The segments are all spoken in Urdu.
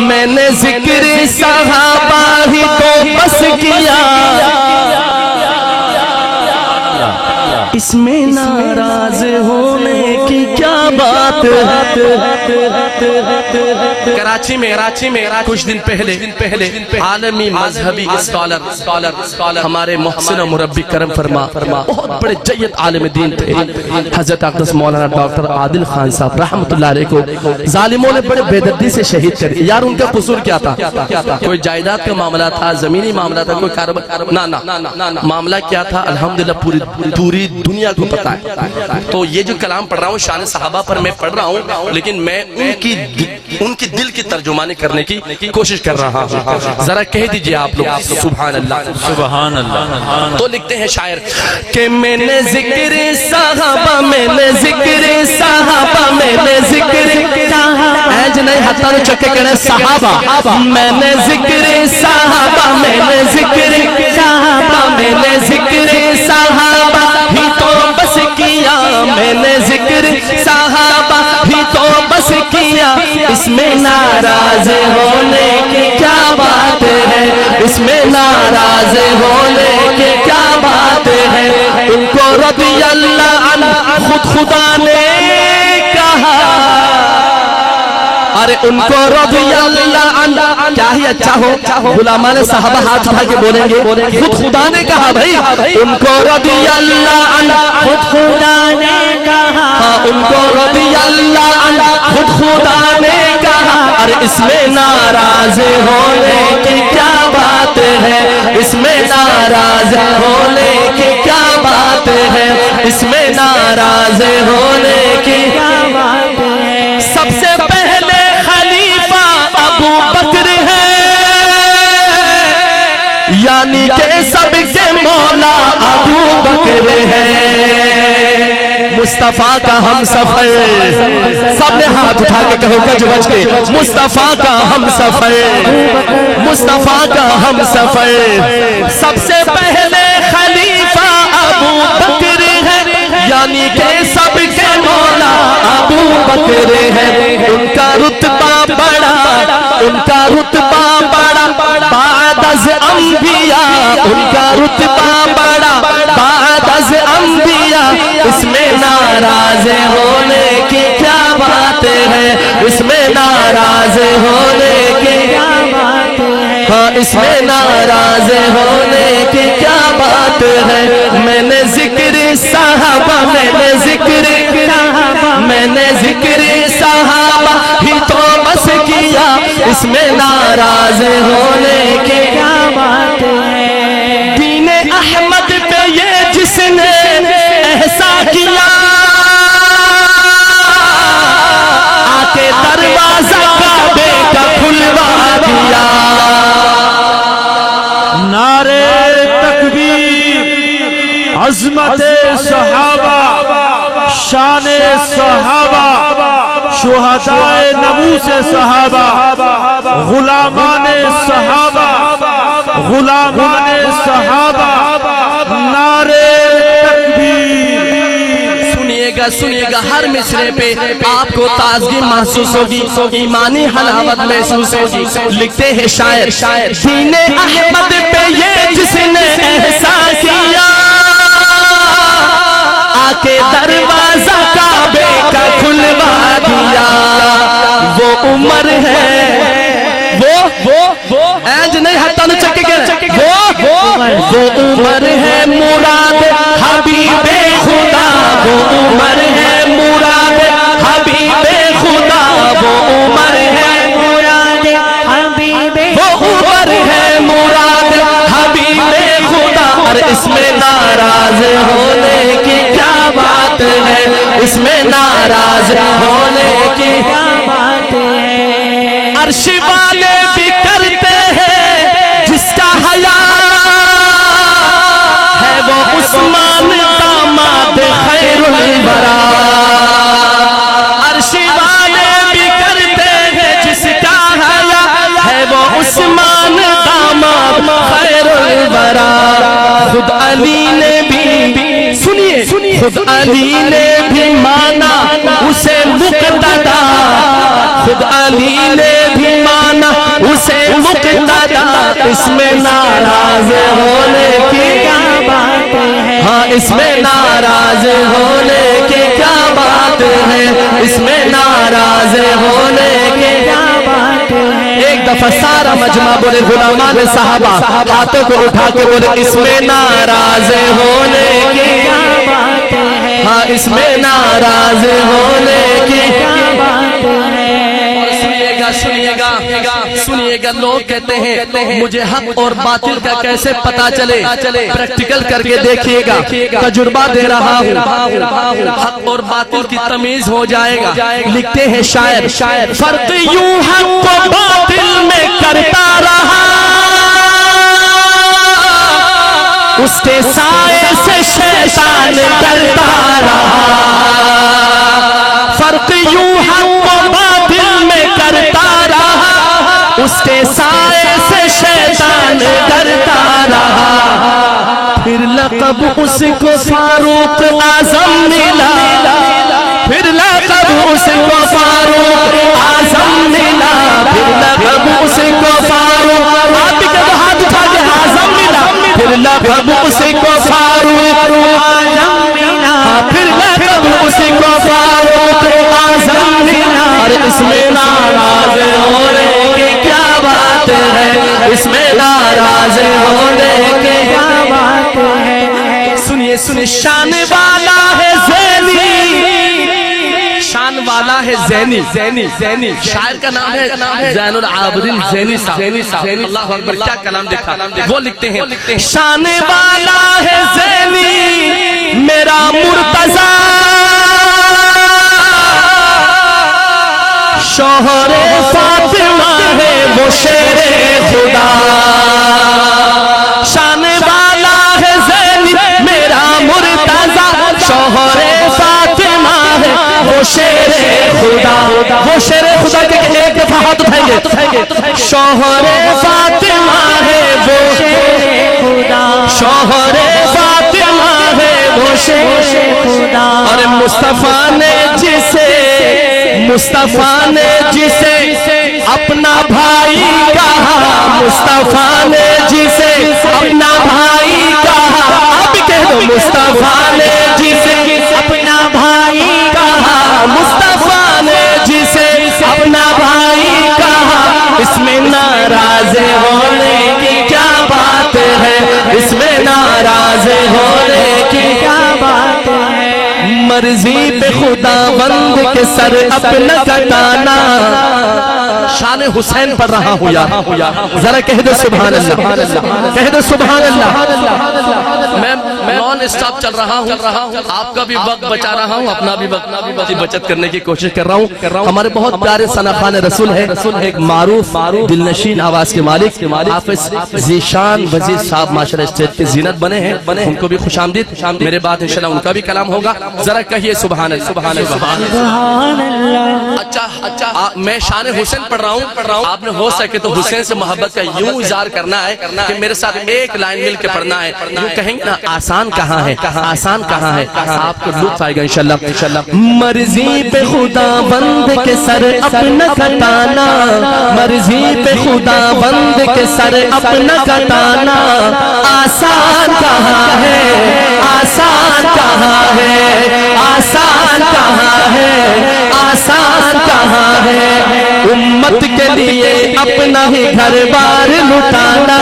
میں نے ذکر صحابہ ہی تو بس کیا، اس میں ناراض ہونے کی کیا بات ہے؟ کراچی میں کچھ دن پہلے عالمی مذہبی اسکالر ہمارے محسن و مربی کرم فرما بہت بڑے جید عالم دین تھے، حضرت اقدس مولانا ڈاکٹر عادل خان صاحب رحمت اللہ علیہ کو ظالموں نے بڑے بے دردی سے شہید کر دیا۔ یار ان کا قصور کیا تھا؟ کوئی جائیداد کا معاملہ تھا، زمینی معاملہ تھا، کوئی کاروبار؟ نہ معاملہ کیا تھا؟ الحمدللہ پوری دنیا کو پتا ہے۔ تو یہ جو کلام پڑھ رہا ہوں شان صحابہ پر میں پڑھ رہا ہوں، لیکن میں ان کی دل کی ترجمانی کرنے کی کوشش کر رہا ہوں۔ ذرا کہہ دیجئے آپ لوگ سبحان اللہ سبحان اللہ۔ تو لکھتے ہیں شاعر کہ میں نے ذکر صحابہ، میں نے ذکر صحابہ، میں نے ذکر ایج نہیں ہاتھا نو چکے کہنے صحابہ، میں نے ذکر صحابہ، میں نے ذکر صحابہ، میں نے ذکر صحابہ ہی تو بس کیا، میں نے ذکر صحابہ ہی تو بس کیا، اس میں ناراض ہونے کی کیا بات ہے؟ اس میں ناراض ہونے کی کیا بات ہے؟ ان کو رضی اللہ عنہ خود خدا نے کہا، ارے ان کو رضی اللہ عنہ کیا ہی اچھا ہو، غلامان صحابہ ہاتھ اٹھا کے بولیں گے خود خدا نے کہا۔ بھائی ان کو رضی اللہ عنہ خود خدا نے کہا، ان کو رضی اللہ عنہ خود خدا نے کہا، ارے اس میں ناراض ہونے کی کیا بات ہے؟ اس میں ناراض ہونے کی کیا بات ہے؟ اس میں ناراض ہونے کی کیا بات ہے؟ سب سے پہلے خلیفہ ابو بکر ہے، یعنی کہ سب کے مولا ابو بکر ہے، مصطفیٰ کا ہم سفر، سب نے ہاتھ اٹھا کے کہو گج بج کے مصطفیٰ کا ہم سفر، مصطفیٰ کا ہم سفر، سب سے پہلے خلیفہ ابو بکر ہے، یعنی کہ سب کے مولا ابو بکر ہے، ان کا رتبہ بڑا، ان کا رتبہ بڑا بعد از انبیاء، ان کا رتبہ بڑا بعد از انبیاء، اس میں ناراض ہونے کی کیا بات ہے؟ اس میں ناراض ہونے کی کیا بات ہے؟ ہاں اس میں ناراض ہونے کی کیا بات ہے؟ میں نے ذکر صحابہ، میں نے ذکر صحابہ، میں نے ذکر صحابہ ہی تو بس کیا، اس میں ناراض ہونے کی کیا بات ہے؟ دین احمد پہ یہ جس نے ایسا کیا، آکے دروازہ کعبے کا کھلوا دیا، نعرے تکبیر، عظمت صحابہ، شان صحابہ، شہدائے ناموس صحابہ، غلامان صحابہ، غلامان صحابہ، نعرے تکبیر۔ سنیے گا ہر مصرے پہ آپ کو تازگی محسوس ہوگی، ایمانی حلاوت محسوس ہوگی۔ لکھتے ہیں شاعر دین احمد پہ یہ جس نے ایسا کیا، آکے دروازہ کعبے کا کھلوا دیا، وہ عمر ہے، وہ اینج نہیں ہاتھا نو چکے گئے، وہ عمر ہے مراد حبیب خدا، وہ عمر ہے مراد حبیب خدا، وہ عمر ہے مراد حبیب، وہ عمر ہے مراد حبیب خدا، اور اس میں ناراض ہونے کی کیا بات ہے؟ اس میں ناراض ہونے کی کیا بات ہے؟ عرش والے بھی کرتے ہیں جس کا حیا ہے، وہ عثمان داماد خیر الورا، عرش والے بھی کرتے ہیں جس کا حیا ہے، وہ عثمان داماد خیر الورا، خود علی نے بھی سنیے، خود علی نے بھی مانا اسے مقتدا، خود علی نے بھی مانا دادا اس میں ناراض ہونے کی کیا بات ہے؟ ہاں اس میں ناراض ہونے کی کیا بات ہے؟ اس میں ناراض ہونے کی کیا بات ہے؟ ایک دفعہ سارا مجمع بولے غلامان صحابہ ہاتھوں کو اٹھا کے بولے اس میں ناراض ہونے کی کیا بات ہے؟ ہاں اس میں ناراض ہونے کی کیا بات ہے؟ سنیے گا لوگ کہتے ہیں مجھے حق اور باطل کا کیسے پتا چلے؟ پریکٹیکل کر کے دیکھیے گا، تجربہ دے رہا ہوں، حق اور باطل کی تمیز ہو جائے گا۔ لکھتے ہیں شاعر فرق یوں حق و باطل میں کرتا رہا، اس کے سائے سے شیطان ڈرتا رہا۔ فرق یوں حق و باطل میں کرتا رہا، اس کے سائے سے شیطان ڈرتا رہا۔ پھر لقب اس کو فاروق اعظم ملا، پھر لقب اس کو فاروق اعظم ملا، پھر لقب اس کو فاروق آپ کے ہاتھ اٹھا کے اعظم ملا، پھر لقب اس کو فاروق اعظم ملا، پھر لقب اس کو فاروق اعظم ملا۔ اور اس میں ناراض ہونے کی کیا بات ہے؟ اس میں ناراض ہونے کی کیا بات ہے؟ سنیے شان والا ہے زینی، شان والا ہے زینی، شاعر کا نام ہے زین العابدین زینی صاحب۔ اللہ اکبر، کیا کلام دیکھا۔ وہ لکھتے ہیں شان والا ہے زینی میرا مرتضی، شوہر فاطمہ ہے وہ شیر خدا۔ شان والا ہے زینی میرا مرتضی، شوہر فاطمہ ہے وہ شیر خدا۔ وہ شیر خدا کے ایک دفعہ ہاتھ اٹھائیں گے، شوہر فاطمہ ہے وہ شیر خدا، شوہر فاطمہ ہے وہ شیر خدا۔ اور مصطفیٰ نے جسے اپنا بھائی کہا، مصطفیٰ نے جسے اپنا بھائی کہا، آپ کہہ دو مصطفیٰ نے جسے اپنا بھائی کہا، مصطفیٰ نے جسے اپنا بھائی کہا، اس میں ناراض ہونے کی کیا بات ہے؟ اس میں ناراض ہونے کی کیا بات ہے؟ مرضی پہ خدا بند کے سر اپنا کٹانا، شان حسین پر رہا ہوں یار، ذرا کہہ دو سبحان اللہ، کہہ دو سبحان اللہ۔ میں نان اسٹاپ چل رہا ہوں، آپ کا بھی وقت بچا رہا ہوں، اپنا بھی وقت بچت کرنے کی کوشش کر رہا ہوں۔ ہمارے بہت پیارے ثناخوان رسول ہے، ایک معروف دل نشین آواز کے مالک حافظ ذیشان وزیر صاحب معاشرہ اسٹیٹ کے زینت بنے ہیں، ان کو بھی خوش آمدید۔ میرے بعد انشاءاللہ ان کا بھی کلام ہوگا، ذرا کہیے سبحان اللہ، سبحان اللہ۔ اچھا میں شان حسین پڑھ رہا ہوں، آپ نے ہو سکے تو حسین سے محبت کا یوں اظہار کرنا ہے کہ میرے ساتھ ایک لائن مل کے پڑھنا ہے، یوں کہیں گے نا آسان کہاں ہے، آسان کہاں ہے، آپ کو لطف آئے گا انشاءاللہ۔ مرضی پہ خدا بند کے سر اپنا کٹانا، مرضی پہ خدا بند کے سر اپنا کٹانا، آسان کہاں ہے، آسان کہاں ہے، آسان کہاں ہے، آسان کہاں ہے؟ امت کے لیے اپنا ہی گھر بار لٹانا،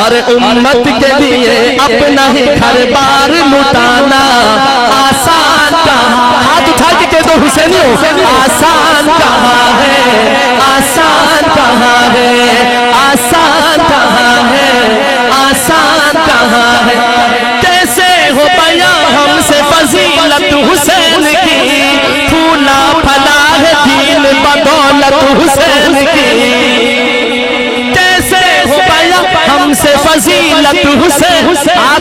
اور امت کے لیے اپنا ہی گھر بار لٹانا، آسان کہاں؟ ہاتھ اٹھا کے کہہ دو حسینی ہو، آسان کہاں ہے، آسان کہاں ہے، آسان کہاں ہے، آسان کہاں ہے؟ کیسے ہو بیاں ہم سے فضیلت حسین کی، پھولا پھلا ہے دین بدولت حسین کی، کیسے ہو بیاں ہم سے فضیلت حسین۔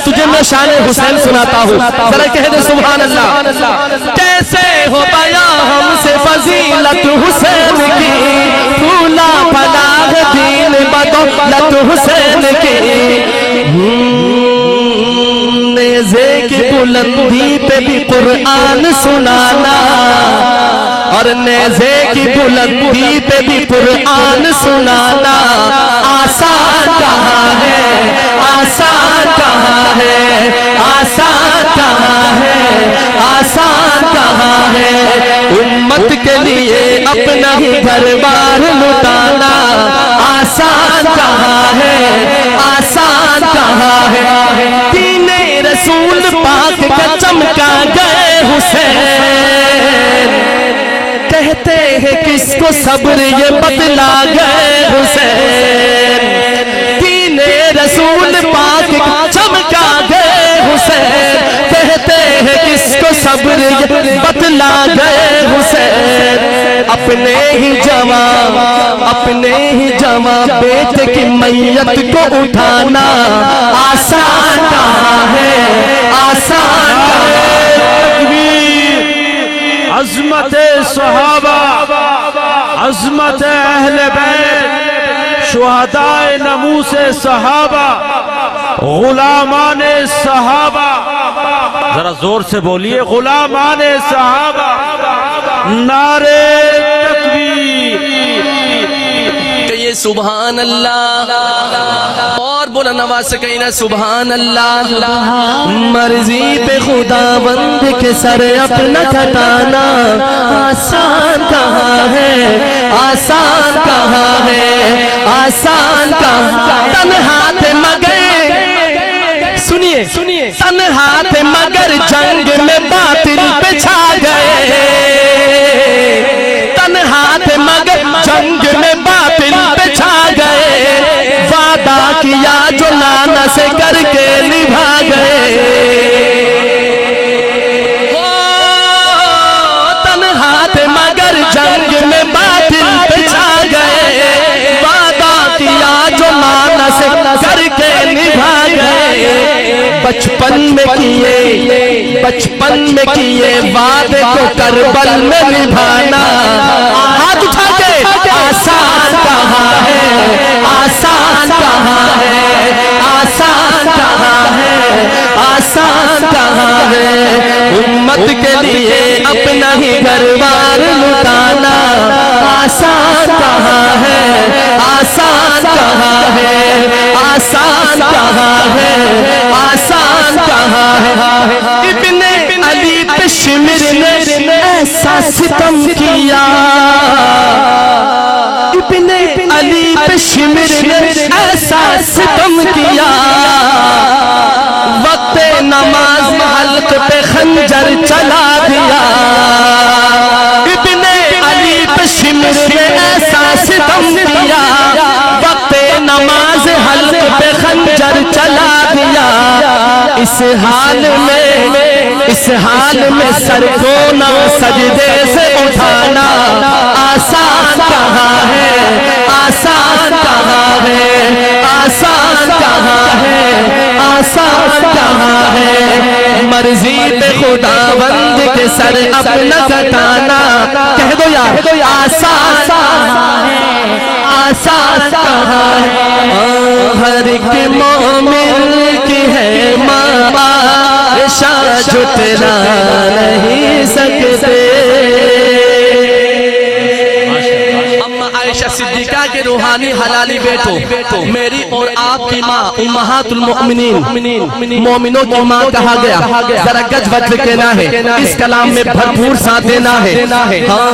تجھے میں شان حسین سناتا ہوں، ذرا کہہ دے سبحان اللہ۔ کیسے ہو بیاں ہم سے فضیلت حسین کی، پھولا پھلا ہے دین بدولت حسین کی۔ نیزے کی بلندی پہ بھی قرآن سنانا، اور اور نیزے کی بلندی پہ بھی قرآن سنانا آسان کہاں ہے، آسان کہاں ہے، آسان کہاں ہے، آسان کہاں ہے۔ امت کے لیے اپنا ہی گھر بار لٹانا آسان کہاں ہے، آسان کہاں ہے۔ دین رسول پاک کا چمکا گئے حسین، کہتے ہیں کس کو صبر یہ بتلا گئے حسین۔ دین رسول پاک کا چمکا گئے حسین، کہتے ہیں کس کو صبر یہ بتلا گئے حسین۔ اپنے ہی جوان بیٹے کی میت کو اٹھانا آسان کہاں ہے، آسان کہاں ہے۔ عظمت صحابہ، عظمت اہل بیت، شہدائے ناموس صحابہ، غلامان صحابہ، ذرا زور سے بولیے غلامان صحابہ، نعرے تکبیر۔ کہیے سبحان اللہ، اور بلند آواز سے کہیے نا سبحان اللہ۔ مرضی پہ خدا بند کے سر اپنا کھٹانا آسان کہاں ہے، آسان کہاں ہے، آسان کہاں۔ تنہا تھے مگر، سنیے تنہا تھے مگر جنگ میں باطل پہ چھا گئے، تنہا تھے مگر جنگ میں باطل پہ چھا گئے، وعدہ کیا جو نانا سے کر کے نبھا گئے۔ تنہا تھے مگر جنگ میں باطل پہ چھا گئے، وعدہ کیا جو نانا سے کر کے نبھا گئے۔ بچپن میں کیے وعدے کو کربل میں نبھانا ہاتھ اٹھا کے آسان کہاں ہے، آسان کہاں ہے، آسان کہاں ہے، آسان کہاں ہے۔ امت کے لیے اپنا ہی گھر بار لٹانا آسان کہاں ہے، آسان کہاں ہے، آسان کہاں ہے، آسان کہاں ہے۔ ابن علی پہ شمر نے ایسا ستم کیا، ابن علی پہ شمر نے ایسا ستم کیا، وقت نماز حلق پہ خنجر چلا دیا۔ ابن علی پہ شمر نے ایسا ستم کیا، وقت نماز حلق پہ خنجر چلا دیا۔ اس حال میں سر کو نہ سجدے سے اٹھانا آسان کہاں ہے، آسان کہاں ہے، آسان کہاں ہے، آسان کہاں ہے۔ مرضی پہ خدا بند کے سر اپنا کٹانا، کہہ دو یار آسان کہاں ہے، آسان کہاں ہے۔ ہر ایک مومن کی ہے ماں عائشہ جھٹلا نہیں سکتے۔ اما عائشہ صدیقہ کے روحانی حلالی بیٹو، میری اور آپ کی ماں امہات المؤمنین، مومنوں کی ماں کہا گیا، ذرا گج بج کہنا ہے، اس کلام میں بھرپور ساتھ دینا ہے۔ ہاں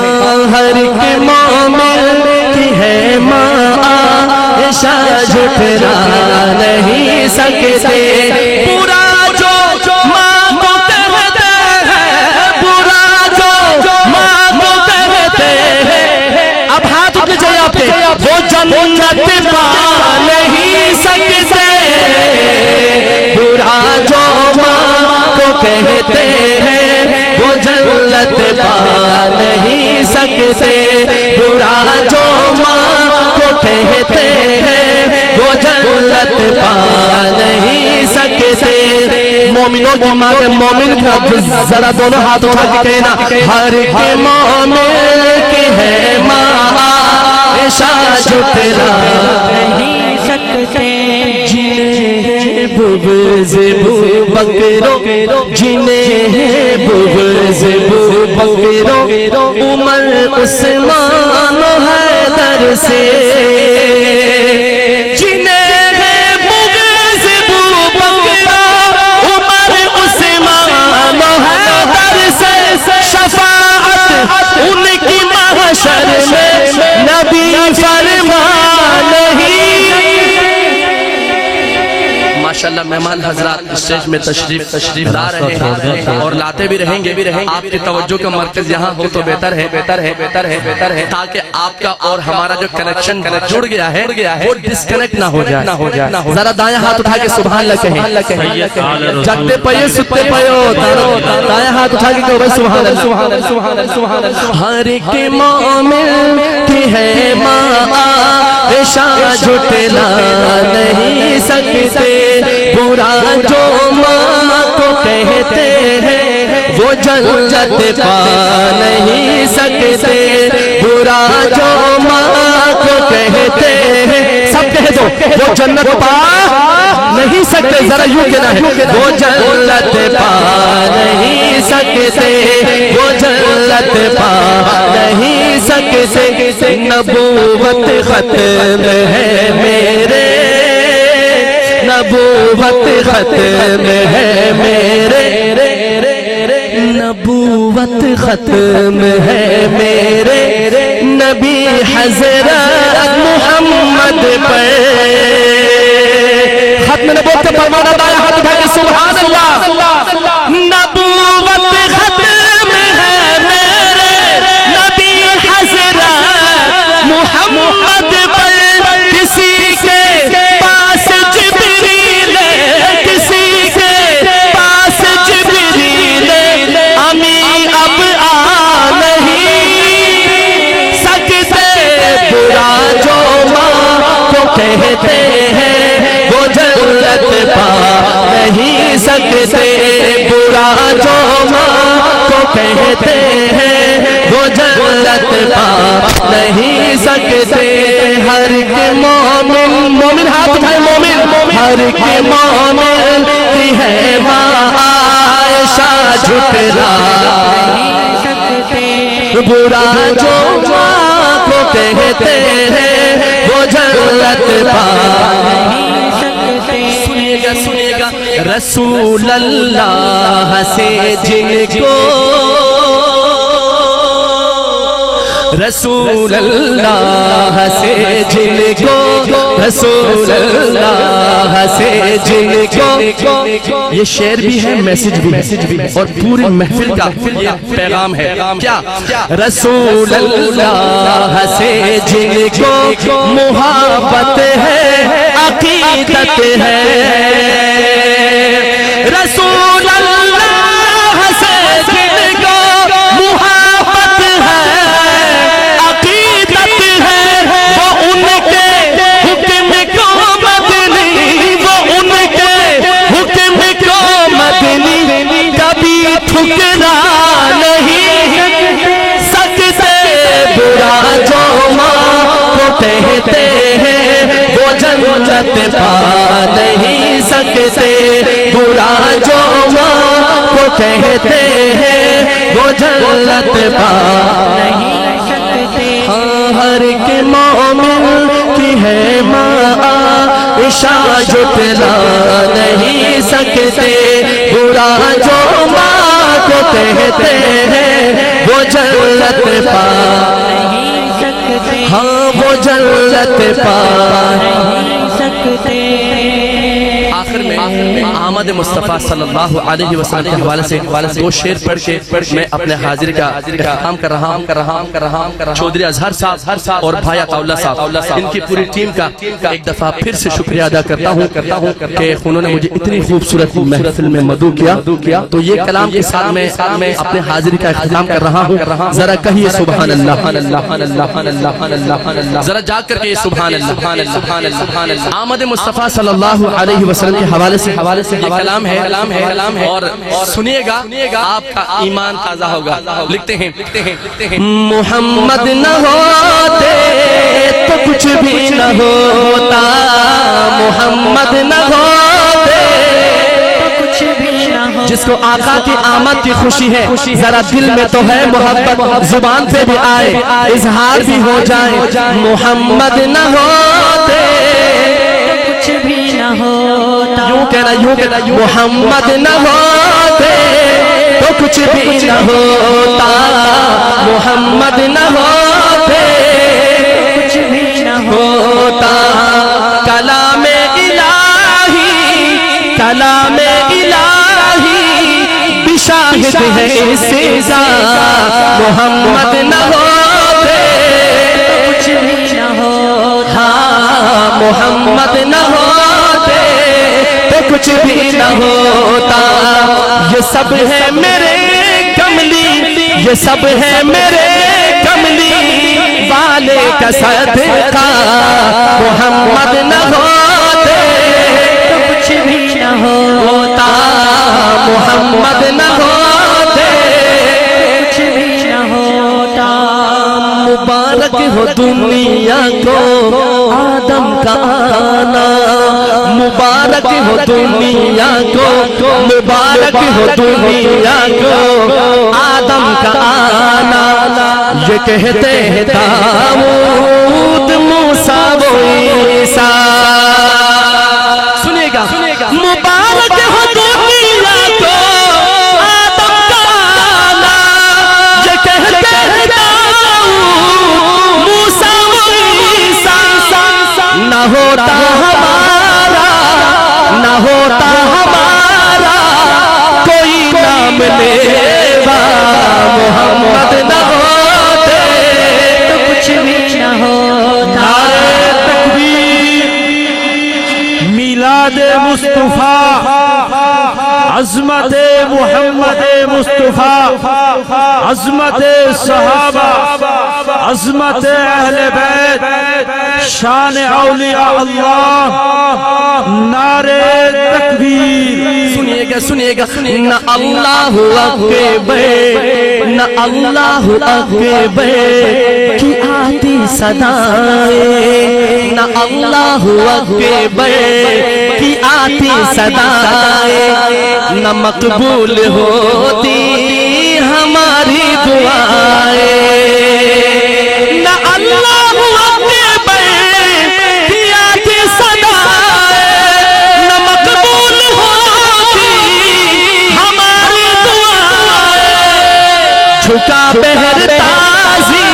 ہر ایک مومن کی ہے ماں عائشہ جھٹلا نہیں سکتے۔ پورا جو ماں کو کہتے ہیں، پورا جو ماں کو کہتے ہیں، اب ہاتھ اٹھ جائے آپ کے، وہ جنت پا نہیں سکتے۔ پورا جو ماں کو کہتے ہیں، وہ جنت پا نہیں سکتے۔ پورا جو ماں کو کہتے ہیں، وہ جنت پا نہیں سکتے۔ مومنوں کی ماں کے مومن کا ذرا دونوں ہاتھ اٹھا کے کہنا، ہر ایک مومن کی ہے ماں عائشہ جھٹلا نہیں سکتے۔ جنہیں بغض بکرو، جنہیں بغض بکرو، عمر عثمان و حیدر سے، جنہیں ہے بغض ابوبکر عمر عثمان و حیدر سے، شفاعت ان کی محشر میں نبی فرما نہیں۔ ماشاءاللہ مہمان حضرات اسٹیج میں تشریف لا رہے ہیں اور لاتے بھی رہیں گے۔ آپ کی توجہ کا مرکز یہاں ہو تو بہتر ہے تاکہ آپ کا اور ہمارا جو کنیکشن جڑ گیا ہے وہ ڈسکنیکٹ نہ ہو جائے۔ ذرا دائیں ہاتھ اٹھا کے سبحان اللہ کہیں، جگتے پئے ستے پئے دائیں ہاتھ اٹھا کے کہو سبحان اللہ۔ ہر ایک مومن کی ہے ماں عائشہ جھٹلا نہیں سکتے، برا جو ماں کو کہتے ہیں وہ جنت پا نہیں سکتے، برا جو ماں کو کہتے ہیں، سب کہہ دو وہ جنت پا نہیں سکتے، ذرا یوں کہنا ہے وہ جنت پا نہیں سکتے، وہ جنت پا نہیں سکتے، نبوت ختم ہے میرے، نبوت ختم ہے میرے، نبوت ختم ہے میرے، نبی حضرت محمد پر ختم نبوت کا پروانہ دائیں ہاتھ اٹھا کے سبحان اللہ۔ نبوت ختم ہے میرے، نبی حضرت محمد پر، کسی کے پاس جبریل، کسی کے پاس جبریل امی اب آ نہیں سکتے، برا جو ماں کو کہتے ہیں وہ جنت پا نہیں سکتے، برا جو ماں کو کہتے ہیں وہ جنت پا نہیں سکتے۔ ہر ایک مومن ہاتھ اٹھائے، مومن ہر ایک مومن کی ہے ماں عائشہ جھٹلا نہیں سکتے، برا جو ماں کو کہتے ہیں وہ جنت پا نہیں سکتے۔ سنیے گا رسول اللہ سے جن کو، رسول اللہ سے جن کو، رسول اللہ سے جن کو، یہ شعر بھی ہے میسج بھی ہے اور پوری محفل کا یہ پیغام ہے کیا؟ رسول اللہ سے جن کو محبت ہے، عقیدت ہے، رسول اللہ سے جن کو محبت ہے، عقیدت ہے، وہ ان کے حکم کو مدنی، وہ ان کے حکم کو مدنی کبھی ٹھکرا نہیں سکتے، برا جو ماں کو کہتے ہیں وہ جنت پا نہیں سکتے، برا جو ماں کو کہتے ہیں وہ جنت پا نہیں سکتے۔ ہاں ہر ایک مومن کی ہے ماں عائشہ جھٹلا نہیں سکتے، برا جو ماں کو کہتے ہیں وہ جنت پا نہیں سکتے، ہاں وہ جنت پا نہیں سکتے۔ آخر میں احمد مصطفیٰ صلی اللہ علیہ وسلم کے حوالے سے دو شعر پڑھ کے میں اپنے حاضر کا احترام کر رہا ہوں۔ چودھری اظہر صاحب اور بھائی عطا اللہ صاحب، ان کی پوری ٹیم کا ایک دفعہ پھر سے شکریہ ادا کرتا ہوں کہ انہوں نے مجھے اتنی خوبصورت محفل میں مدعو کیا۔ تو یہ کلام کے ساتھ میں اپنے حاضر کا احترام کر رہا ہوں، ذرا کہیے سبحان اللہ، ذرا جاگ کر کے سبحان اللہ۔ احمد مصطفیٰ صلی اللہ علیہ وسلم کے حوالے سے یہ کلام ہے اور سنیے گا آپ کا ایمان تازہ ہوگا۔ لکھتے ہیں محمد نہ ہوتے تو کچھ بھی نہ ہوتا، محمد نہ ہوتے تو کچھ بھی نہ ہوتا، جس جس کو آقا کی آمد کی خوشی ہے، ذرا دل میں تو ہے محبت، زبان پہ بھی آئے، اظہار بھی ہو جائے۔ محمد نہ ہوتے کچھ بھی نہ ہوتا، یوں کہنا محمد نہ ہوتے تو کچھ بھی نہ ہوتا، محمد نہ ہوتے کچھ بھی نہ ہوتا۔ کلام الہی، کلام الہی بشاہد ہے اس سے، محمد نہ ہوتے کچھ بھی نہ ہوتا، محمد نہ ہوتے تو کچھ بھی نہ ہوتا۔ یہ سب ہے میرے کملی، یہ سب ہے میرے کملی والے کا صدقہ، محمد نہ ہوتے تو کچھ بھی نہ ہوتا، محمد نہ ہوتے کچھ بھی نہ ہوتا۔ مبارک ہو دنیا کو آدم کا آنا، مبارک ہو دنیا کو، مبارک ہو دنیا کو آدم کا آنا۔ یہ کہتے ہیں داؤد موسیٰ و عیسیٰ، سنیے گا، مبارک ہو دنیا کو آدم کا آنا، یہ کہتے ہیں داؤد موسیٰ و عیسیٰ، نہ ہوتا ہمارا، نہ ہوتا ہمارا کوئی نام لیوا، محمد نہ ہوتے تو کچھ بھی نہ ہوتا۔ نعرہ تکبیر، میلاد مصطفیٰ، عظمت محمد مصطفیٰ، عظمت صحابہ، عظمت اہل بیت، شان اولیاء اللہ، نعرہ تکبیر۔ سنیے گا نہ اللہ اکبر، نہ اللہ اکبر کی آتی صدائیں، نہ اللہ اکبر کی آتی صدائیں، نہ مقبول ہوتی ہماری دعائیں، نہ اللہ اکبر کی آتی صدائیں، نہ مقبول ہوتی ہماری دعائیں۔ جھکا بہر تازی،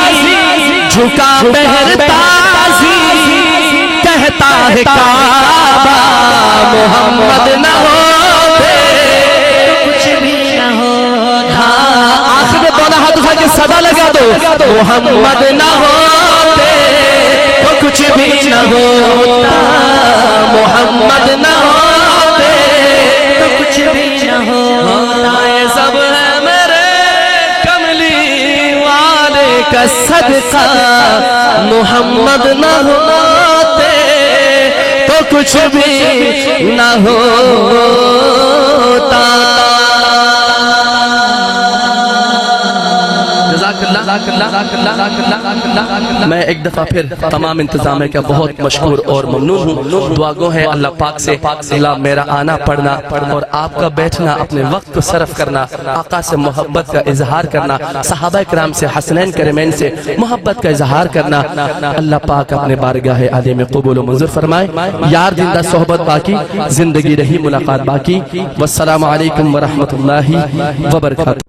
جھکا بہر تازی کہتا ہے کعبہ، محمد نہ ہوتے کچھ بھی نہ ہوتا، آخر میں دونوں ہاتھ اٹھا کے صدا لگا دو، محمد نہ ہوتے تو کچھ بھی نہ ہوتا، محمد نہ ہوتے تو کچھ بھی نہ ہوتا۔ یہ سب ہے میرے کملی والے کا صدقہ، محمد نہ ہوتے تو کچھ بھی نہ ہوتا۔ میں ایک دفعہ پھر تمام انتظامیہ کا بہت مشکور اور ممنون ہوں۔ دعا گو ہے اللہ پاک سے، اللہ میرا آنا پڑھنا اور آپ کا بیٹھنا، اپنے وقت کو صرف کرنا، آقا سے محبت کا اظہار کرنا، صحابہ کرام سے، حسنین کرمین سے محبت کا اظہار کرنا، اللہ پاک اپنے بارگاہ عالیہ میں قبول و منظور فرمائے۔ یار زندہ صحبت باقی، زندگی رہی ملاقات باقی۔ والسلام علیکم ورحمۃ اللہ وبرکاتہ۔